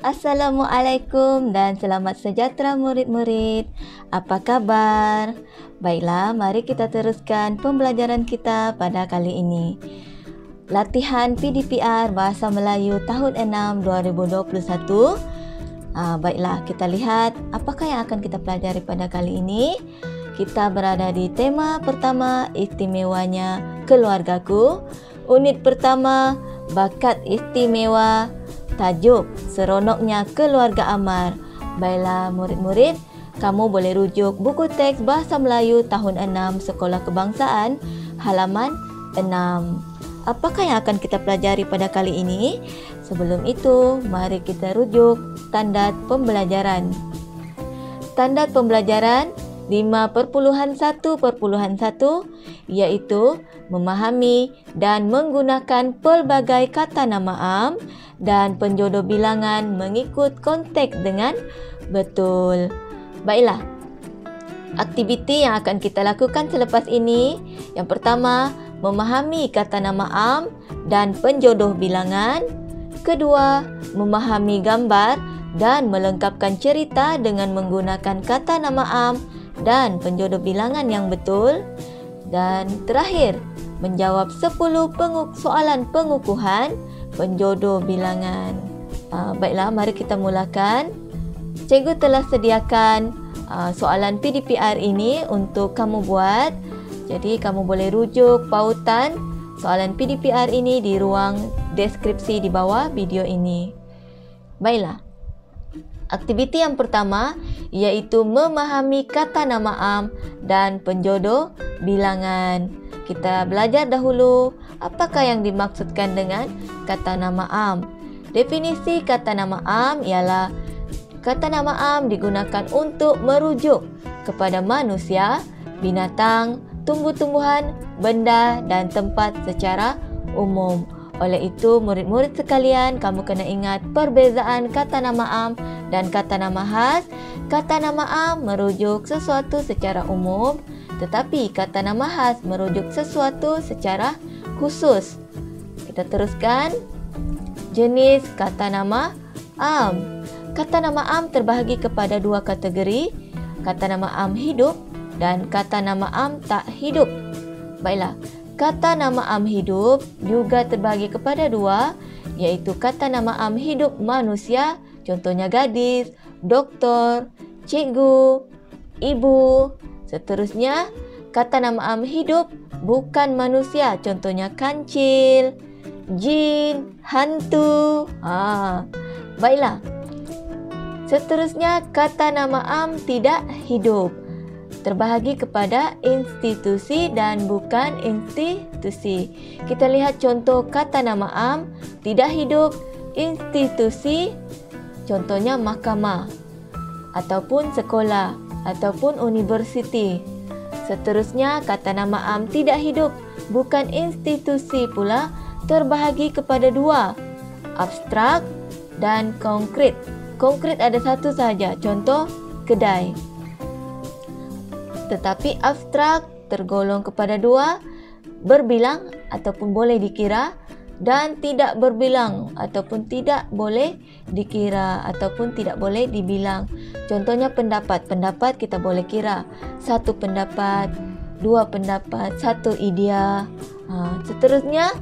Assalamualaikum dan selamat sejahtera murid-murid. Apa kabar? Baiklah, mari kita teruskan pembelajaran kita pada kali ini. Latihan PDPR Bahasa Melayu tahun 6 2021. Baiklah, kita lihat apakah yang akan kita pelajari pada kali ini. Kita berada di tema pertama, istimewanya keluargaku. Unit pertama, bakat istimewa. Tajuk, seronoknya keluarga Amar. Baiklah murid-murid, kamu boleh rujuk buku teks Bahasa Melayu tahun 6 Sekolah Kebangsaan halaman 6. Apakah yang akan kita pelajari pada kali ini? Sebelum itu, mari kita rujuk standard pembelajaran. Standard pembelajaran 5.1.1 iaitu memahami dan menggunakan pelbagai kata nama am dan penjodoh bilangan mengikut konteks dengan betul. Baiklah, aktiviti yang akan kita lakukan selepas ini. Yang pertama, memahami kata nama am dan penjodoh bilangan. Kedua, memahami gambar dan melengkapkan cerita dengan menggunakan kata nama am dan penjodoh bilangan yang betul. Dan terakhir, menjawab 10 soalan pengukuhan penjodoh bilangan. Baiklah, mari kita mulakan. Cikgu telah sediakan soalan PDPR ini untuk kamu buat. Jadi, kamu boleh rujuk pautan soalan PDPR ini di ruang deskripsi di bawah video ini. Baiklah. Aktiviti yang pertama iaitu memahami kata nama am dan penjodoh bilangan. Kita belajar dahulu apakah yang dimaksudkan dengan kata nama am. Definisi kata nama am ialah kata nama am digunakan untuk merujuk kepada manusia, binatang, tumbuh-tumbuhan, benda dan tempat secara umum. Oleh itu, murid-murid sekalian, kamu kena ingat perbezaan kata nama am dan kata nama khas. Kata nama am merujuk sesuatu secara umum, tetapi kata nama khas merujuk sesuatu secara khusus. Kita teruskan. Jenis kata nama am. Kata nama am terbahagi kepada dua kategori, kata nama am hidup dan kata nama am tak hidup. Baiklah. Kata nama am hidup juga terbahagi kepada dua, iaitu kata nama am hidup manusia, contohnya gadis, doktor, cikgu, ibu. Seterusnya, kata nama am hidup bukan manusia, contohnya kancil, jin, hantu. Baiklah. Seterusnya, kata nama am tidak hidup. Terbahagi kepada institusi dan bukan institusi. Kita lihat contoh kata nama am tidak hidup, institusi, contohnya mahkamah ataupun sekolah ataupun universiti. Seterusnya, kata nama am tidak hidup, bukan institusi pula, terbahagi kepada dua, abstrak dan konkret. Konkret ada satu sahaja, contoh kedai. Tetapi abstrak tergolong kepada dua, berbilang ataupun boleh dikira, dan tidak berbilang ataupun tidak boleh dikira ataupun tidak boleh dibilang. Contohnya pendapat. Pendapat kita boleh kira. Satu pendapat, dua pendapat, satu idea. Seterusnya,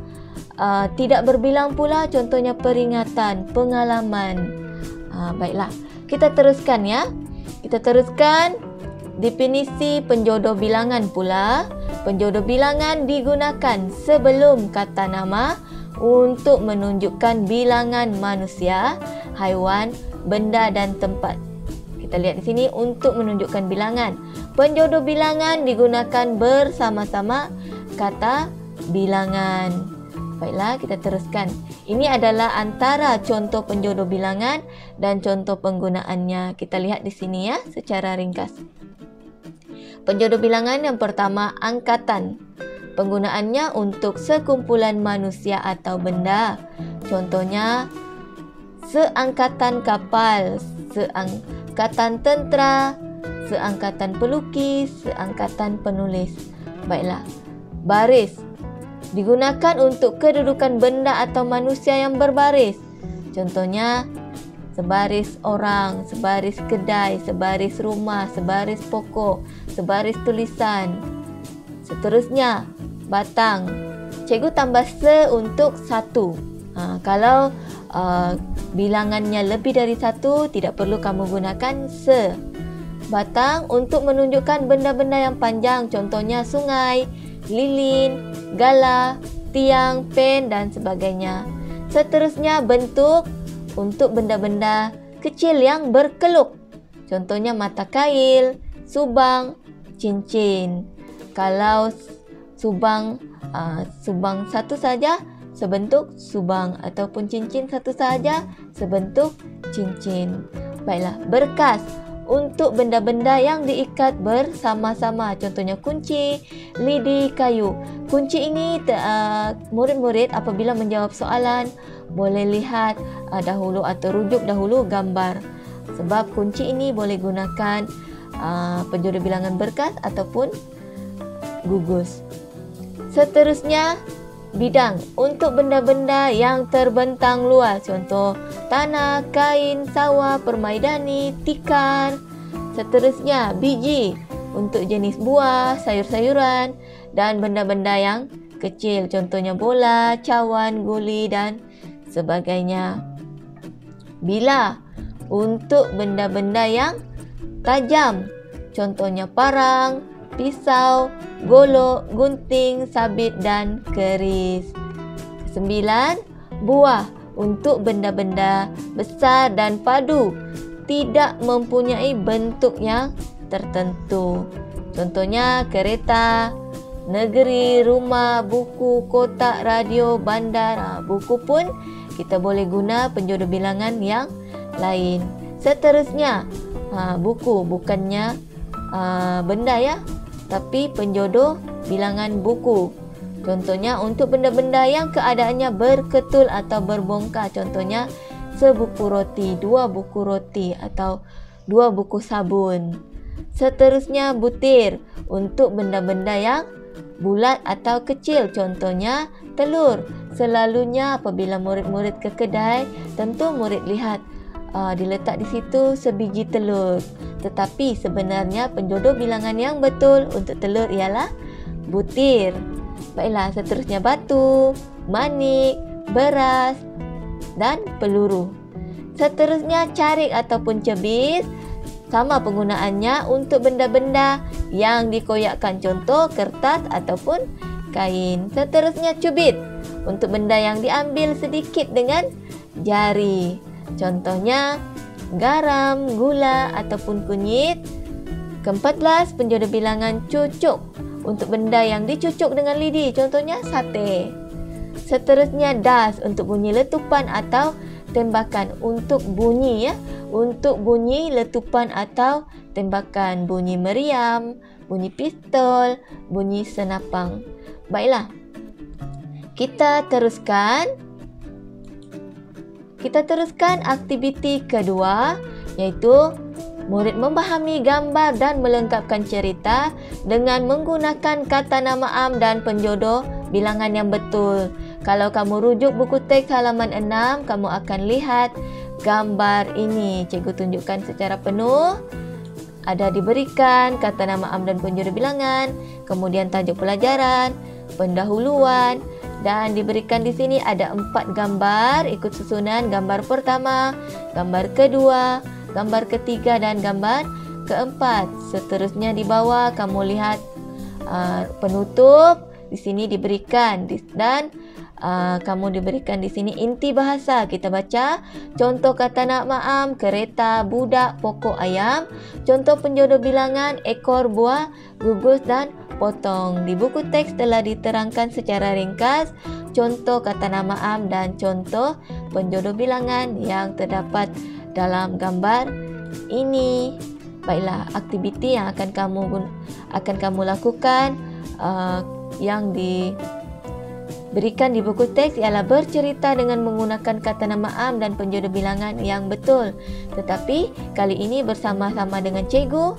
tidak berbilang pula, contohnya peringatan, pengalaman. Baiklah, kita teruskan ya. Kita teruskan. Definisi penjodoh bilangan pula. Penjodoh bilangan digunakan sebelum kata nama untuk menunjukkan bilangan manusia, haiwan, benda dan tempat. Kita lihat di sini untuk menunjukkan bilangan. Penjodoh bilangan digunakan bersama-sama kata bilangan. Baiklah, kita teruskan. Ini adalah antara contoh penjodoh bilangan dan contoh penggunaannya. Kita lihat di sini ya secara ringkas. Penjodoh bilangan yang pertama, angkatan. Penggunaannya untuk sekumpulan manusia atau benda. Contohnya, seangkatan kapal, seangkatan tentera, seangkatan pelukis, seangkatan penulis. Baiklah. Baris. Digunakan untuk kedudukan benda atau manusia yang berbaris. Contohnya, sebaris orang, sebaris kedai, sebaris rumah, sebaris pokok, sebaris tulisan. Seterusnya, batang. Cikgu tambah se untuk 1. Kalau bilangannya lebih dari 1, tidak perlu kamu gunakan se. Batang untuk menunjukkan benda-benda yang panjang, contohnya sungai, lilin, gala, tiang, pen dan sebagainya. Seterusnya, bentuk untuk benda-benda kecil yang berkeluk, contohnya mata kail, subang, cincin. Kalau subang satu saja sebentuk subang, ataupun cincin satu saja sebentuk cincin. Baiklah, berkas untuk benda-benda yang diikat bersama-sama, contohnya kunci, lidi, kayu. Kunci ini murid-murid apabila menjawab soalan boleh lihat dahulu atau rujuk dahulu gambar, sebab kunci ini boleh gunakan penjuru bilangan berkas ataupun gugus. Seterusnya, bidang untuk benda-benda yang terbentang luas, contoh tanah, kain, sawah, permaidani, tikar. Seterusnya, biji untuk jenis buah, sayur-sayuran dan benda-benda yang kecil, contohnya bola, cawan, guli dan sebagainya. Bilah untuk benda-benda yang tajam, contohnya parang, pisau, golok, gunting, sabit dan keris. 9. Buah untuk benda-benda besar dan padu, tidak mempunyai bentuk yang tertentu, contohnya kereta, negeri, rumah, buku, kotak, radio, bandar. Buku pun kita boleh guna penjodoh bilangan yang lain. Seterusnya, buku bukannya benda ya, tapi penjodoh bilangan buku. Contohnya untuk benda-benda yang keadaannya berketul atau berbongkar, contohnya sebuku roti, 2 buku roti atau 2 buku sabun. Seterusnya, butir untuk benda-benda yang bulat atau kecil, contohnya telur. Selalunya apabila murid-murid ke kedai, tentu murid lihat diletak di situ sebiji telur. Tetapi sebenarnya penjodoh bilangan yang betul untuk telur ialah butir. Baiklah, seterusnya batu, manik, beras dan peluru. Seterusnya, carik ataupun cebis, sama penggunaannya untuk benda-benda yang dikoyakkan, contoh kertas ataupun kain. Seterusnya, cubit untuk benda yang diambil sedikit dengan jari, contohnya garam, gula ataupun kunyit. Ke-14, penjodoh bilangan cucuk untuk benda yang dicucuk dengan lidi, contohnya sate. Seterusnya, das untuk bunyi letupan atau tembakan, untuk bunyi untuk bunyi letupan atau tembakan, bunyi meriam, bunyi pistol, bunyi senapang. Baiklah, kita teruskan aktiviti kedua, iaitu murid memahami gambar dan melengkapkan cerita dengan menggunakan kata nama am dan penjodoh bilangan yang betul. Kalau kamu rujuk buku teks halaman 6, kamu akan lihat gambar ini. Cikgu tunjukkan secara penuh. Ada diberikan kata nama am dan penjodoh bilangan, kemudian tajuk pelajaran, pendahuluan, dan diberikan di sini ada 4 gambar ikut susunan. Gambar pertama, gambar kedua, gambar ketiga dan gambar keempat. Seterusnya di bawah kamu lihat penutup di sini diberikan, dan kamu diberikan di sini inti bahasa. Kita baca contoh kata nama am, kereta, budak, pokok, ayam. Contoh penjodoh bilangan, ekor, buah, gugus dan potong. Di buku teks telah diterangkan secara ringkas contoh kata nama am dan contoh penjodoh bilangan yang terdapat dalam gambar ini. Baiklah, aktiviti yang akan kamu lakukan yang diberikan di buku teks ialah bercerita dengan menggunakan kata nama am dan penjodoh bilangan yang betul. Tetapi kali ini bersama-sama dengan cikgu,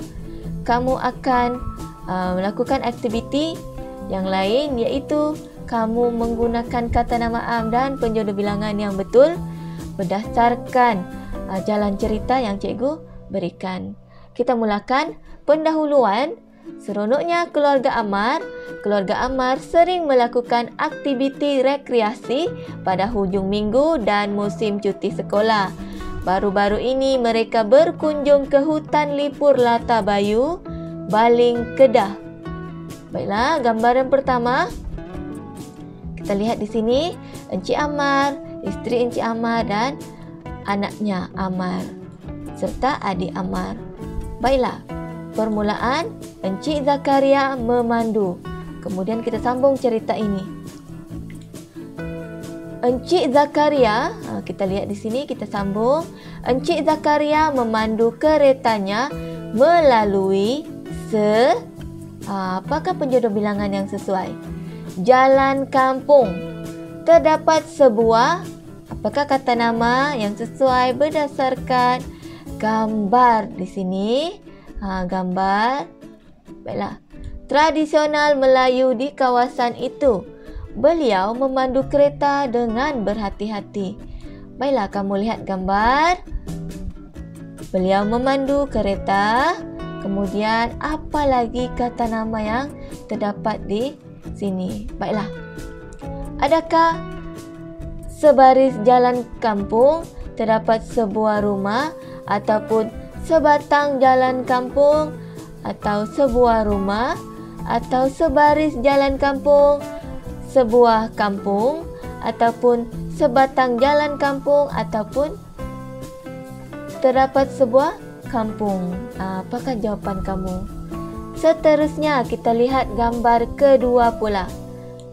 kamu akan melakukan aktiviti yang lain, iaitu kamu menggunakan kata nama am dan penjodoh bilangan yang betul berdasarkan jalan cerita yang cikgu berikan. Kita mulakan pendahuluan. Seronoknya keluarga Ammar. Keluarga Ammar sering melakukan aktiviti rekreasi pada hujung minggu dan musim cuti sekolah. Baru-baru ini mereka berkunjung ke hutan lipur Lata Bayu, Baling, Kedah. Baiklah, gambaran pertama. Kita lihat di sini Encik Ammar, isteri Encik Ammar dan anaknya Ammar serta adik Ammar. Baiklah, permulaan Encik Zakaria memandu. Kemudian kita sambung cerita ini. Encik Zakaria, kita lihat di sini, kita sambung. Encik Zakaria memandu keretanya melalui apakah penjodoh bilangan yang sesuai? Jalan kampung. Terdapat sebuah, apakah kata nama yang sesuai berdasarkan gambar di sini? Gambar. Baiklah. Tradisional Melayu di kawasan itu. Beliau memandu kereta dengan berhati-hati. Baiklah, kamu lihat gambar. Beliau memandu kereta. Kemudian apa lagi kata nama yang terdapat di sini? Baiklah. Adakah sebaris jalan kampung terdapat sebuah rumah ataupun sebatang jalan kampung atau sebuah rumah atau sebaris jalan kampung, sebuah kampung ataupun sebatang jalan kampung ataupun terdapat sebuah kampung? Apakah jawapan kamu? Seterusnya kita lihat gambar kedua pula.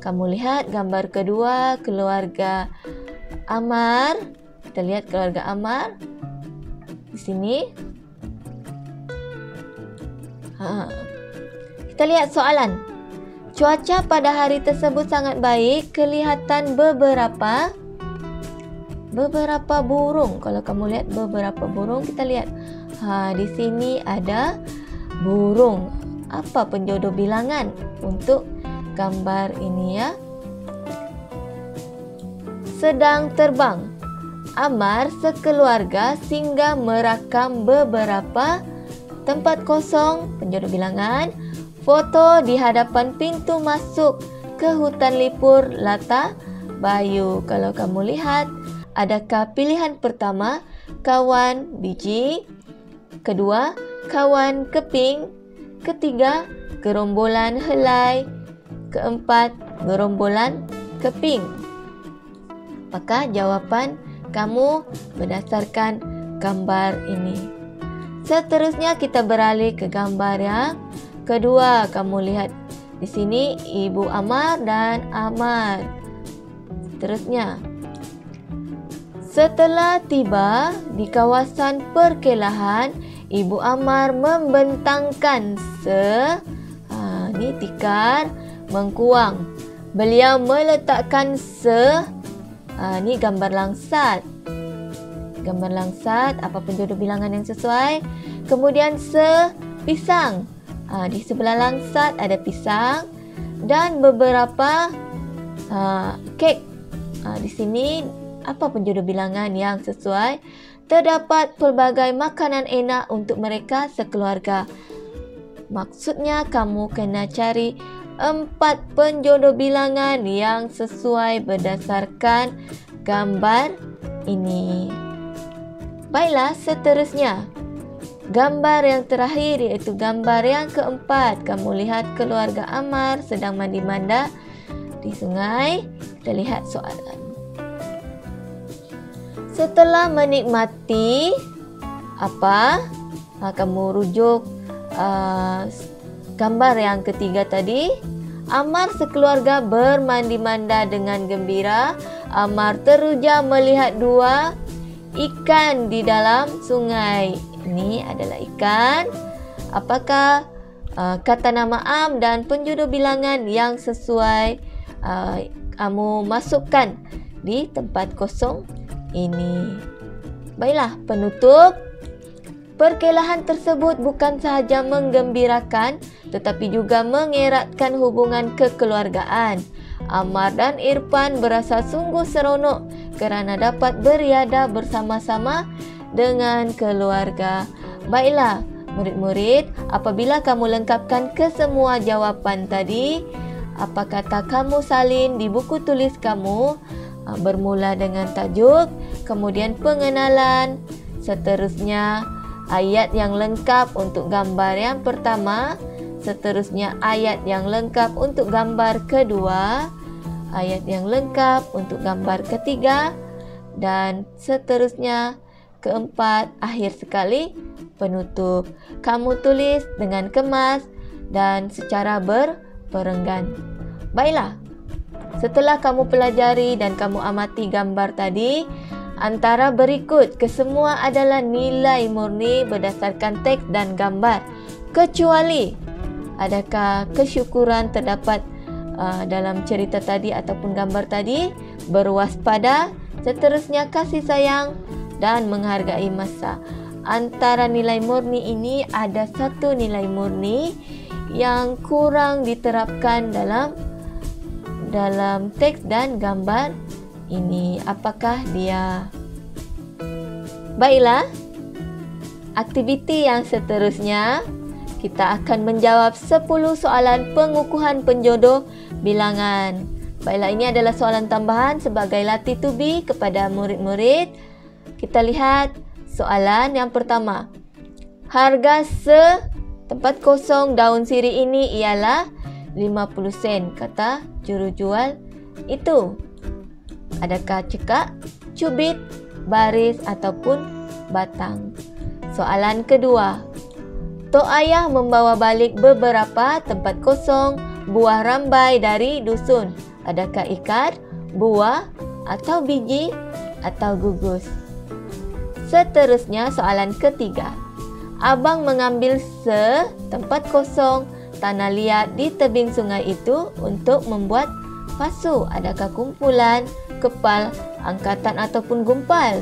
Kamu lihat gambar kedua keluarga Ammar. Kita lihat keluarga Ammar di sini. Kita lihat soalan. Cuaca pada hari tersebut sangat baik. Kelihatan beberapa burung. Kalau kamu lihat beberapa burung, kita lihat. Di sini ada burung. Apa penjodoh bilangan untuk gambar ini ya? Sedang terbang. Ammar sekeluarga singgah merakam beberapa tempat kosong, penjodoh bilangan, foto di hadapan pintu masuk ke hutan lipur Lata Bayu. Kalau kamu lihat, adakah pilihan pertama kawan biji, kedua kawan keping, ketiga gerombolan helai, keempat gerombolan keping? Apakah jawapan kamu berdasarkan gambar ini? Seterusnya kita beralih ke gambar yang kedua. Kamu lihat di sini Ibu Ammar dan Ammar. Seterusnya, setelah tiba di kawasan perkelahan, Ibu Ammar membentangkan ini tikar mengkuang. Beliau meletakkan ini gambar langsat. Gambar langsat, apa penjodoh bilangan yang sesuai? Kemudian pisang. Di sebelah langsat ada pisang dan beberapa kek. Di sini apa penjodoh bilangan yang sesuai? Terdapat pelbagai makanan enak untuk mereka sekeluarga. Maksudnya kamu kena cari 4 penjodoh bilangan yang sesuai berdasarkan gambar ini. Baiklah, seterusnya gambar yang terakhir iaitu gambar yang keempat. Kamu lihat keluarga Ammar sedang mandi-manda di sungai. Kita lihat soalan. Setelah menikmati apa? Kamu rujuk gambar yang ketiga tadi. Ammar sekeluarga bermandi-manda dengan gembira. Ammar teruja melihat 2 ikan di dalam sungai. Ini adalah ikan. Apakah kata nama am dan penjodoh bilangan yang sesuai kamu masukkan di tempat kosong ini? Baiklah, penutup. Perkelahan tersebut bukan sahaja menggembirakan tetapi juga mengeratkan hubungan kekeluargaan. Ammar dan Irfan berasa sungguh seronok kerana dapat beriadah bersama-sama dengan keluarga. Baiklah, murid-murid, apabila kamu lengkapkan kesemua jawapan tadi, apa kata kamu salin di buku tulis kamu? Bermula dengan tajuk, kemudian pengenalan, seterusnya ayat yang lengkap untuk gambar yang pertama, seterusnya ayat yang lengkap untuk gambar kedua, ayat yang lengkap untuk gambar ketiga, dan seterusnya keempat, akhir sekali penutup. Kamu tulis dengan kemas dan secara berperenggan. Baiklah, setelah kamu pelajari dan kamu amati gambar tadi, antara berikut kesemua adalah nilai murni berdasarkan teks dan gambar. Kecuali, adakah kesyukuran terdapat dalam cerita tadi ataupun gambar tadi? Berwaspada, seterusnya kasih sayang dan menghargai masa. Antara nilai murni ini ada satu nilai murni yang kurang diterapkan dalam teks dan gambar ini. Apakah dia? Baiklah, aktiviti yang seterusnya kita akan menjawab 10 soalan pengukuhan penjodoh bilangan. Baiklah, ini adalah soalan tambahan sebagai latih tubi kepada murid-murid. Kita lihat soalan yang pertama. Harga setempat kosong daun sirih ini ialah 50 sen, kata juru jual itu. Adakah cekak, cubit, baris ataupun batang? Soalan kedua. Tok Ayah membawa balik beberapa tempat kosong buah rambai dari dusun. Adakah ikat, buah, atau biji, atau gugus? Seterusnya soalan ketiga. Abang mengambil setempat kosong tanah liat di tebing sungai itu untuk membuat pasu. Adakah kumpulan, kepal, angkatan ataupun gumpal?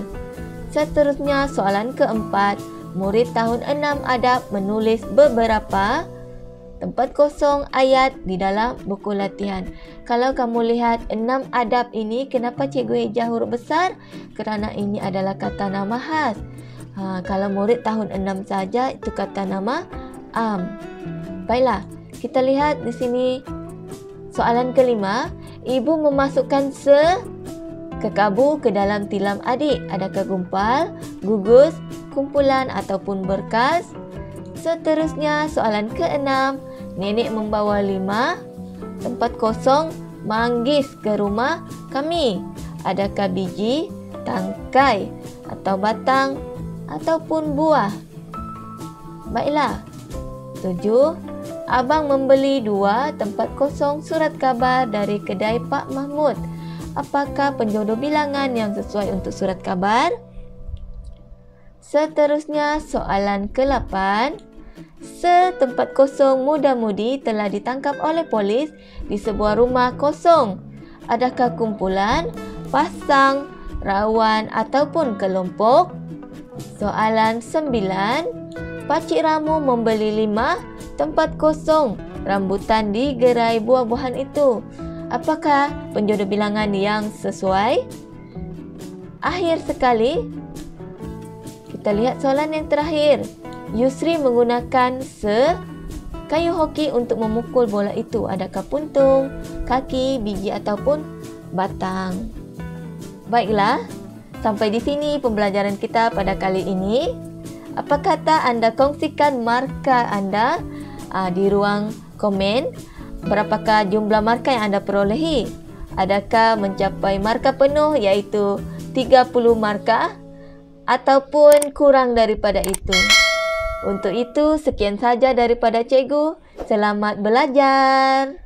Seterusnya soalan keempat. Murid tahun 6 adab menulis beberapa tempat kosong ayat di dalam buku latihan. Kalau kamu lihat 6 adab ini, kenapa cikgu hijau huruf besar? Kerana ini adalah kata nama khas. Kalau murid tahun 6 saja, itu kata nama am. Baiklah, kita lihat di sini soalan kelima. Ibu memasukkan kekabu ke dalam tilam adik. Adakah gumpal, gugus, kumpulan ataupun berkas? Seterusnya soalan keenam. Nenek membawa 5 tempat kosong manggis ke rumah kami. Adakah biji, tangkai atau batang ataupun buah? Baiklah. 7. Abang membeli 2 tempat kosong surat kabar dari kedai Pak Mahmud. Apakah penjodoh bilangan yang sesuai untuk surat kabar? Seterusnya soalan ke-8. Setempat kosong muda-mudi telah ditangkap oleh polis di sebuah rumah kosong. Adakah kumpulan, pasang, rawan ataupun kelompok? Soalan 9. Pakcik Ramu membeli 5 tempat kosong rambutan di gerai buah-buahan itu. Apakah penjodoh bilangan yang sesuai? Akhir sekali, kita lihat soalan yang terakhir. Yusri menggunakan kayu hoki untuk memukul bola itu. Adakah puntung, kaki, biji ataupun batang? Baiklah, sampai di sini pembelajaran kita pada kali ini. Apa kata anda kongsikan markah anda di ruang komen? Berapakah jumlah markah yang anda perolehi? Adakah mencapai markah penuh iaitu 30 markah ataupun kurang daripada itu? Untuk itu, sekian saja daripada cikgu. Selamat belajar.